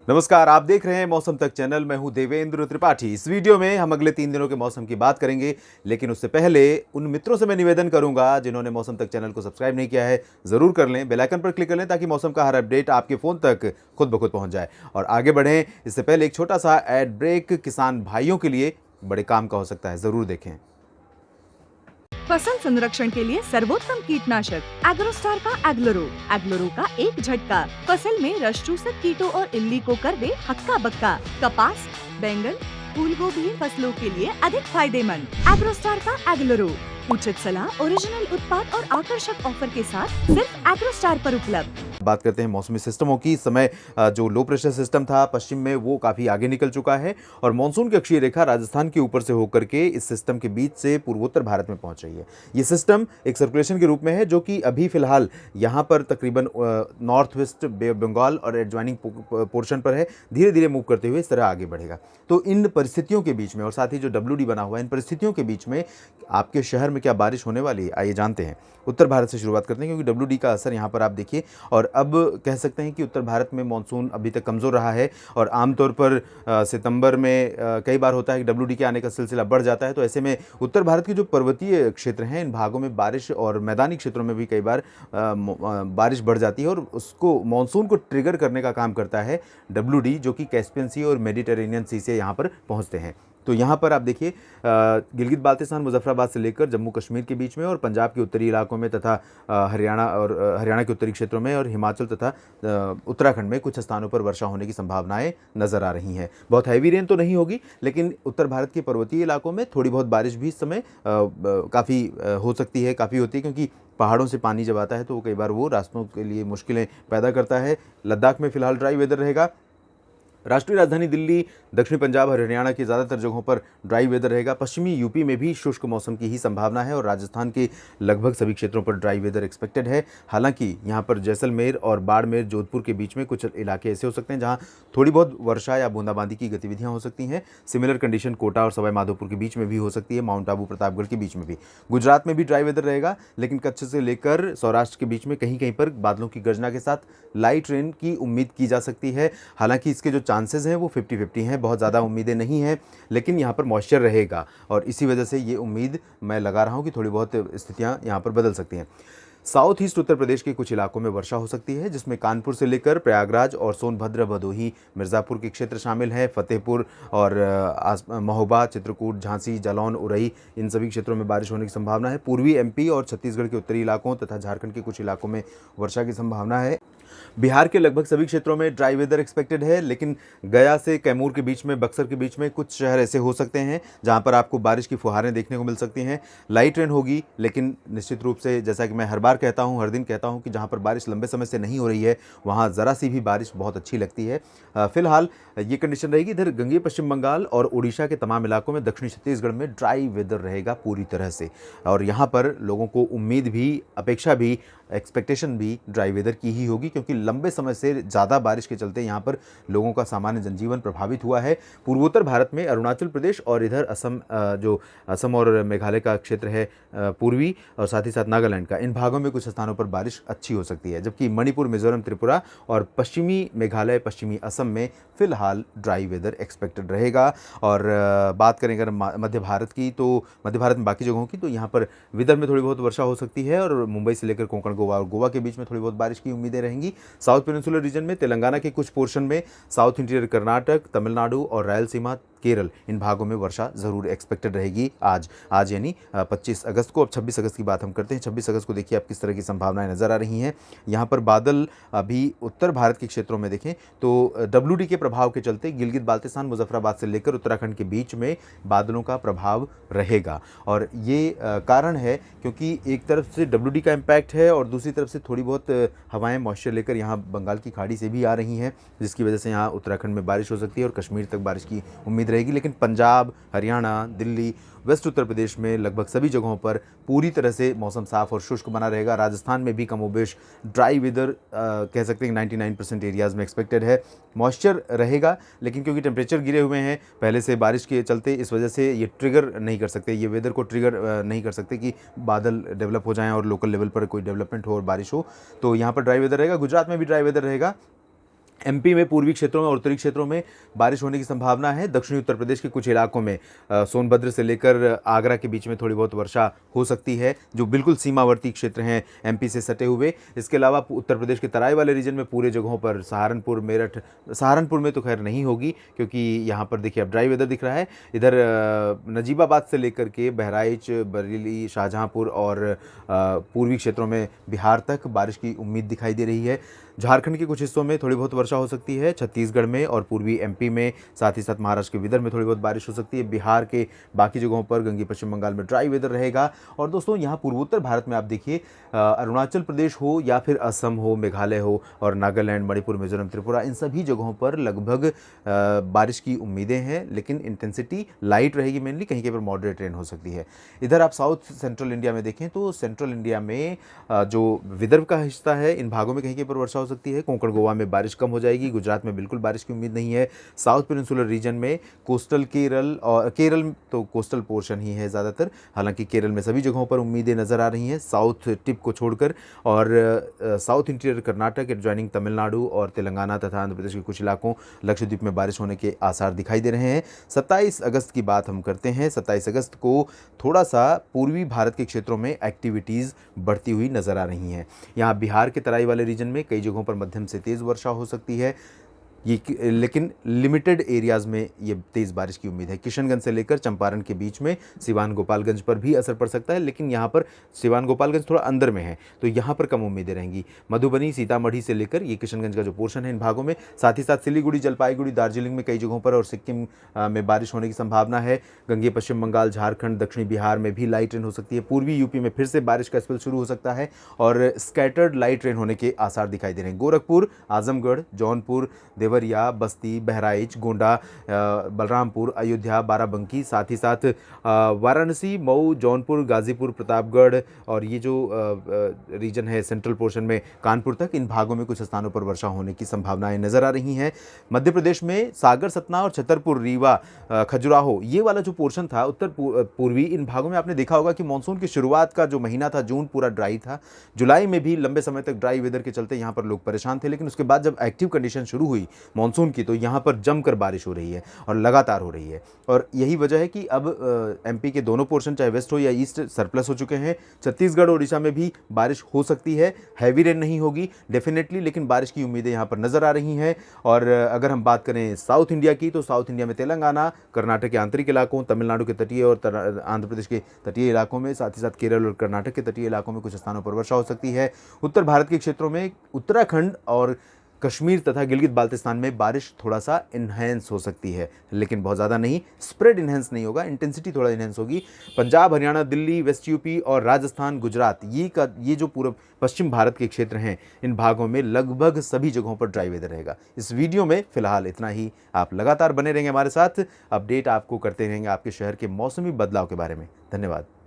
नमस्कार, आप देख रहे हैं मौसम तक चैनल। मैं हूं देवेंद्र त्रिपाठी। इस वीडियो में हम अगले 3 दिनों के मौसम की बात करेंगे, लेकिन उससे पहले उन मित्रों से मैं निवेदन करूंगा जिन्होंने मौसम तक चैनल को सब्सक्राइब नहीं किया है, जरूर कर लें, बेल आइकन पर क्लिक कर लें ताकि मौसम का हर अपडेट आपके फोन तक खुद ब खुद पहुंच जाए। और आगे बढ़ें इससे पहले एक छोटा सा एड ब्रेक किसान भाइयों के लिए बड़े काम का हो सकता है, जरूर देखें। फसल संरक्षण के लिए सर्वोत्तम कीटनाशक एग्रोस्टार का एग्लोरो का एक झटका फसल में रस चूसक कीटों और इल्ली को कर दे हक्का बक्का। कपास, बैंगन, फूल गोभी फसलों के लिए अधिक फायदेमंद एग्रोस्टार का एग्लोरो। उचित सलाह, ओरिजिनल उत्पाद और आकर्षक ऑफर के साथ सिर्फ एग्रोस्टार पर उपलब्ध। बात करते हैं मौसमी सिस्टमों की। इस समय जो लो प्रेशर सिस्टम था पश्चिम में, वो काफ़ी आगे निकल चुका है और मानसून की अक्षीय रेखा राजस्थान के ऊपर से होकर के इस सिस्टम के बीच से पूर्वोत्तर भारत में पहुंच रही है। ये सिस्टम एक सर्कुलेशन के रूप में है जो कि अभी फिलहाल यहाँ पर तकरीबन नॉर्थ वेस्ट बे बंगाल और एडजॉइनिंग पोर्शन पर है। धीरे धीरे मूव करते हुए इस तरह आगे बढ़ेगा। तो इन परिस्थितियों के बीच में और साथ ही जो WD बना हुआ है, इन परिस्थितियों के बीच में आपके शहर में क्या बारिश होने वाली है, आइए जानते हैं। उत्तर भारत से शुरुआत करते हैं क्योंकि WD का असर यहाँ पर आप देखिए। और अब कह सकते हैं कि उत्तर भारत में मानसून अभी तक कमज़ोर रहा है और आमतौर पर सितंबर में कई बार होता है कि WD के आने का सिलसिला बढ़ जाता है। तो ऐसे में उत्तर भारत के जो पर्वतीय क्षेत्र हैं, इन भागों में बारिश और मैदानी क्षेत्रों में भी कई बार बारिश बढ़ जाती है और उसको मानसून को ट्रिगर करने का काम करता है WD, जो कि कैस्पियन सी और मेडिटेरेनियन सी से यहाँ पर पहुँचते हैं। तो यहाँ पर आप देखिए गिलगित बाल्टिस्तान, मुजफ्फराबाद से लेकर जम्मू कश्मीर के बीच में और पंजाब के उत्तरी इलाकों में तथा हरियाणा के उत्तरी क्षेत्रों में और हिमाचल तथा उत्तराखंड में कुछ स्थानों पर वर्षा होने की संभावनाएं नज़र आ रही हैं। बहुत हैवी रेन तो नहीं होगी, लेकिन उत्तर भारत के पर्वतीय इलाकों में थोड़ी बहुत बारिश भी इस समय काफ़ी हो सकती है, काफ़ी होती है, क्योंकि पहाड़ों से पानी जब आता है तो कई बार वो रास्तों के लिए मुश्किलें पैदा करता है। लद्दाख में फिलहाल ड्राई वेदर रहेगा। राष्ट्रीय राजधानी दिल्ली, दक्षिणी पंजाब और हरियाणा की ज़्यादातर जगहों पर ड्राई वेदर रहेगा। पश्चिमी यूपी में भी शुष्क मौसम की ही संभावना है और राजस्थान के लगभग सभी क्षेत्रों पर ड्राई वेदर एक्सपेक्टेड है। हालांकि यहाँ पर जैसलमेर और बाड़मेर, जोधपुर के बीच में कुछ इलाके ऐसे हो सकते हैं जहाँ थोड़ी बहुत वर्षा या बूंदाबांदी की गतिविधियाँ हो सकती हैं। सिमिलर कंडीशन कोटा और सवाई माधोपुर के बीच में भी हो सकती है, माउंट आबू, प्रतापगढ़ के बीच में भी। गुजरात में भी ड्राई वेदर रहेगा, लेकिन कच्छ से लेकर सौराष्ट्र के बीच में कहीं कहीं पर बादलों की गर्जना के साथ लाइट रेन की उम्मीद की जा सकती है। हालांकि इसके जो चांसेस हैं वो 50-50 हैं, बहुत ज़्यादा उम्मीदें नहीं हैं, लेकिन यहाँ पर मॉइस्चर रहेगा और इसी वजह से ये उम्मीद मैं लगा रहा हूँ कि थोड़ी बहुत स्थितियाँ यहाँ पर बदल सकती हैं। साउथ ईस्ट उत्तर प्रदेश के कुछ इलाकों में वर्षा हो सकती है, जिसमें कानपुर से लेकर प्रयागराज और सोनभद्र, भदोही, मिर्ज़ापुर के क्षेत्र शामिल हैं। फतेहपुर और महोबा, चित्रकूट, झांसी, जालौन, उरई, इन सभी क्षेत्रों में बारिश होने की संभावना है। पूर्वी MP और छत्तीसगढ़ के उत्तरी इलाकों तथा झारखंड के कुछ इलाकों में वर्षा की संभावना है। बिहार के लगभग सभी क्षेत्रों में ड्राई वेदर एक्सपेक्टेड है, लेकिन गया से कैमूर के बीच में, बक्सर के बीच में कुछ शहर ऐसे हो सकते हैं जहां पर आपको बारिश की फुहारें देखने को मिल सकती हैं। लाइट रेन होगी, लेकिन निश्चित रूप से जैसा कि मैं हर बार कहता हूं, हर दिन कहता हूं कि जहां पर बारिश लंबे समय से नहीं हो रही है वहां ज़रा सी भी बारिश बहुत अच्छी लगती है। फिलहाल ये कंडीशन रहेगी। इधर गंगेय पश्चिम बंगाल और उड़ीसा के तमाम इलाकों में, दक्षिणी छत्तीसगढ़ में ड्राई वेदर रहेगा पूरी तरह से और यहाँ पर लोगों को उम्मीद भी, अपेक्षा भी, एक्सपेक्टेशन भी ड्राई वेदर की ही होगी, क्योंकि लंबे समय से ज़्यादा बारिश के चलते यहाँ पर लोगों का सामान्य जनजीवन प्रभावित हुआ है। पूर्वोत्तर भारत में अरुणाचल प्रदेश और इधर असम और मेघालय का क्षेत्र है पूर्वी, और साथ ही साथ नागालैंड का, इन भागों में कुछ स्थानों पर बारिश अच्छी हो सकती है। जबकि मणिपुर, मिजोरम, त्रिपुरा और पश्चिमी मेघालय, पश्चिमी असम में फिलहाल ड्राई वेदर एक्सपेक्टेड रहेगा। और बात करें अगर मध्य भारत की, तो मध्य भारत में बाकी जगहों की, तो यहाँ पर विदर्भ में थोड़ी बहुत वर्षा हो सकती है और मुंबई से लेकर कोंकण, गोवा और गोवा के बीच में थोड़ी बहुत बारिश की उम्मीदें रहेंगी। साउथ पेनिनसुलर रीजन में, तेलंगाना के कुछ पोर्शन में, साउथ इंटीरियर कर्नाटक, तमिलनाडु और रायलसीमा, केरल, इन भागों में वर्षा ज़रूर एक्सपेक्टेड रहेगी आज यानी 25 अगस्त को। अब 26 अगस्त की बात हम करते हैं। 26 अगस्त को देखिए आप किस तरह की संभावनाएं नज़र आ रही हैं। यहाँ पर बादल अभी उत्तर भारत के क्षेत्रों में देखें तो WD के प्रभाव के चलते गिलगित बाल्टिस्तान, मुजफ्फराबाद से लेकर उत्तराखंड के बीच में बादलों का प्रभाव रहेगा। और ये कारण है क्योंकि एक तरफ से WD का इम्पैक्ट है और दूसरी तरफ से थोड़ी बहुत हवाएं मॉइस्चर लेकर यहाँ बंगाल की खाड़ी से भी आ रही हैं, जिसकी वजह से यहाँ उत्तराखंड में बारिश हो सकती है और कश्मीर तक बारिश की उम्मीद रहेगी। लेकिन पंजाब, हरियाणा, दिल्ली, वेस्ट उत्तर प्रदेश में लगभग सभी जगहों पर पूरी तरह से मौसम साफ और शुष्क बना रहेगा। राजस्थान में भी कमोबेश ड्राई वेदर कह सकते हैं 99% एरियाज़ में एक्सपेक्टेड है। मॉइस्चर रहेगा, लेकिन क्योंकि टेम्परेचर गिरे हुए हैं पहले से बारिश के चलते, इस वजह से ये ट्रिगर नहीं कर सकते, ये वेदर को ट्रिगर नहीं कर सकते कि बादल डेवलप हो जाएं और लोकल लेवल पर कोई डेवलपमेंट हो और बारिश हो। तो यहाँ पर ड्राई वेदर रहेगा। गुजरात में भी ड्राई वेदर रहेगा। एमपी में पूर्वी क्षेत्रों में और उत्तरी क्षेत्रों में बारिश होने की संभावना है। दक्षिणी उत्तर प्रदेश के कुछ इलाकों में सोनभद्र से लेकर आगरा के बीच में थोड़ी बहुत वर्षा हो सकती है, जो बिल्कुल सीमावर्ती क्षेत्र हैं एमपी से सटे हुए। इसके अलावा उत्तर प्रदेश के तराई वाले रीजन में पूरे जगहों पर सहारनपुर, मेरठ, सहारनपुर में तो खैर नहीं होगी क्योंकि यहाँ पर देखिए अब ड्राई वेदर दिख रहा है। इधर नजीबाबाद से लेकर के बहराइच, बरेली, शाहजहाँपुर और पूर्वी क्षेत्रों में बिहार तक बारिश की उम्मीद दिखाई दे रही है। झारखंड के कुछ हिस्सों में थोड़ी बहुत वर्षा हो सकती है, छत्तीसगढ़ में और पूर्वी एमपी में, साथ ही साथ महाराष्ट्र के विदर्भ में थोड़ी बहुत बारिश हो सकती है। बिहार के बाकी जगहों पर, गंगे पश्चिम बंगाल में ड्राई वेदर रहेगा। और दोस्तों यहाँ पूर्वोत्तर भारत में आप देखिए अरुणाचल प्रदेश हो या फिर असम हो, मेघालय हो और नागालैंड, मणिपुर, मिजोरम, त्रिपुरा, इन सभी जगहों पर लगभग बारिश की उम्मीदें हैं, लेकिन इंटेंसिटी लाइट रहेगी मेनली, कहीं कहीं पर मॉडरेट रेन हो सकती है। इधर आप साउथ सेंट्रल इंडिया में देखें तो सेंट्रल इंडिया में जो विदर्भ का हिस्सा है, इन भागों में कहीं कहीं पर वर्षा हो सकती है। कोंकण गोवा में बारिश कम हो जाएगी, गुजरात में बिल्कुल बारिश की उम्मीद नहीं है। साउथ पेनिनसुलर रीजन में कोस्टल केरल, और केरल तो कोस्टल पोर्शन ही है ज़्यादातर, हालांकि केरल में सभी जगहों पर उम्मीदें नज़र आ रही हैं साउथ टिप को छोड़कर। और south interior Karnataka, adjoining Tamil Nadu और तेलंगाना तथा आंध्र प्रदेश के कुछ इलाकों, लक्षद्वीप में बारिश होने के आसार दिखाई दे रहे हैं। 27 अगस्त की बात हम करते हैं। 27 अगस्त को थोड़ा सा पूर्वी भारत के क्षेत्रों में एक्टिविटीज़ बढ़ती हुई नज़र आ रही हैं। यहाँ बिहार के तराई वाले रीजन में कई जगहों पर मध्यम से तेज़ वर्षा हो सकती है, लेकिन लिमिटेड एरियाज़ में ये तेज़ बारिश की उम्मीद है। किशनगंज से लेकर चंपारण के बीच में सिवान गोपालगंज पर भी असर पड़ सकता है, लेकिन यहाँ पर सिवान गोपालगंज थोड़ा अंदर में है तो यहाँ पर कम उम्मीदें रहेंगी। मधुबनी, सीतामढ़ी से लेकर ये किशनगंज का जो पोर्शन है इन भागों में, साथ ही साथ सिलीगुड़ी, जलपाईगुड़ी, दार्जिलिंग में कई जगहों पर और सिक्किम में बारिश होने की संभावना है। गंगे पश्चिम बंगाल, झारखंड, दक्षिणी बिहार में भी लाइट रेन हो सकती है। पूर्वी यूपी में फिर से बारिश का स्पेल शुरू हो सकता है और स्कैटर्ड लाइट रेन होने के आसार दिखाई दे रहे हैं। गोरखपुर, आजमगढ़, जौनपुर, देवरिया, बस्ती, बहराइच, गोंडा, बलरामपुर, अयोध्या, बाराबंकी, साथ ही साथ वाराणसी, मऊ, जौनपुर, गाजीपुर, प्रतापगढ़ और ये जो रीजन है सेंट्रल पोर्शन में कानपुर तक, इन भागों में कुछ स्थानों पर वर्षा होने की संभावनाएं नजर आ रही हैं। मध्य प्रदेश में सागर, सतना और छतरपुर, रीवा, खजुराहो, ये वाला जो पोर्शन था उत्तर पूर्वी, इन भागों में आपने देखा होगा कि मानसून की शुरुआत का जो महीना था जून पूरा ड्राई था। जुलाई में भी लंबे समय तक ड्राई वेदर के चलते यहाँ पर लोग परेशान थे, लेकिन उसके बाद जब एक्टिव कंडीशन शुरू हुई मानसून की तो यहाँ पर जमकर बारिश हो रही है और लगातार हो रही है। और यही वजह है कि अब एमपी के दोनों पोर्शन, चाहे वेस्ट हो या ईस्ट, सरप्लस हो चुके हैं। छत्तीसगढ़ और उड़ीसा में भी बारिश हो सकती है, हैवी रेन नहीं होगी डेफिनेटली, लेकिन बारिश की उम्मीदें यहाँ पर नज़र आ रही हैं। और अगर हम बात करें साउथ इंडिया की तो साउथ इंडिया में तेलंगाना, कर्नाटक के आंतरिक इलाकों, तमिलनाडु के तटीय और आंध्र प्रदेश के तटीय इलाकों में, साथ ही साथ केरल और कर्नाटक के तटीय इलाकों में कुछ स्थानों पर वर्षा हो सकती है। उत्तर भारत के क्षेत्रों में उत्तराखंड और कश्मीर तथा गिलगित बाल्टिस्तान में बारिश थोड़ा सा इन्हेंस हो सकती है, लेकिन बहुत ज़्यादा नहीं, स्प्रेड इन्हेंस नहीं होगा, इंटेंसिटी थोड़ा इन्हेंस होगी। पंजाब, हरियाणा, दिल्ली, वेस्ट यूपी और राजस्थान, गुजरात, ये जो पूर्व पश्चिम भारत के क्षेत्र हैं, इन भागों में लगभग सभी जगहों पर ड्राई वेदर रहेगा। इस वीडियो में फिलहाल इतना ही। आप लगातार बने रहेंगे हमारे साथ, अपडेट आपको करते रहेंगे आपके शहर के मौसमी बदलाव के बारे में। धन्यवाद।